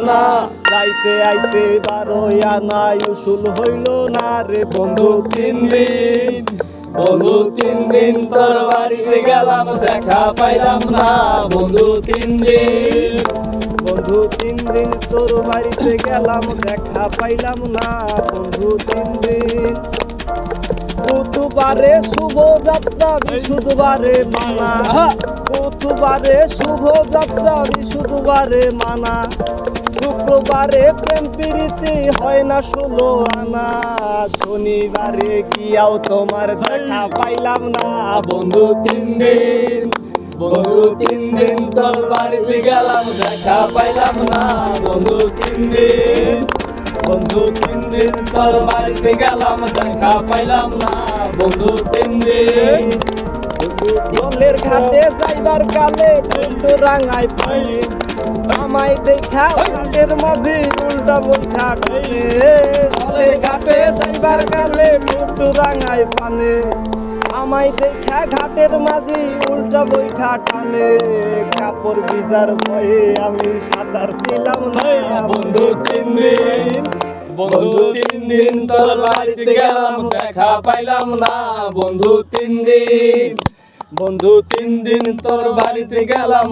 না, যাইতে আইতে 12 আনা উসুল হইল না রে বন্ধু 3 দিন। বন্ধু 3 দিন তোর বাড়িতে গেলাম, দেখা পাইলাম না বন্ধু 3 দিন। বন্ধু 3 দিন তোর বাড়িতে গেলাম, দেখা পাইলাম না বন্ধু 3 দিন। বুধবারে শুভ যাত্রা, বৃহস্পতিবারে মানা। বুধবারে শুভ যাত্রা, বৃহস্পতিবারে মানা। শুক্রবারে প্রেম প্রীতি হয় না 16 আনা। শনিবারে গিয়াও তোমার দেখা পাইলাম না বন্ধু 3 দিন। বন্ধু 3 দিন তোর বাড়িতে গেলাম, দেখা পাইলাম না বন্ধু 3 দিন। বন্ধু 3 দিন তোর বাড়িতে গেলাম, দেখা পাইলাম না বন্ধু 3 দিন। জলের ঘাটে যাইবার কালে বন্ধু রাঙাই পানি, আমায় দেখা ঘাটের মাঝে উল্টা বৈঠা টানে। জলের ঘাটে যাইবার কালে বন্ধু রাঙাই পানি, আমায় দেখা ঘাটের মাঝে উল্টা বৈঠা টানে। কাপড় ভিজার ভয়ে আমি সাঁতার দিলাম না বন্ধু 3 দিন। বন্ধু 3 দিন তোর বাড়িতে গেলাম, দেখা পাইলাম না বন্ধু 3 দিন। বন্ধু 3 দিন তোর বাড়িতে গেলাম।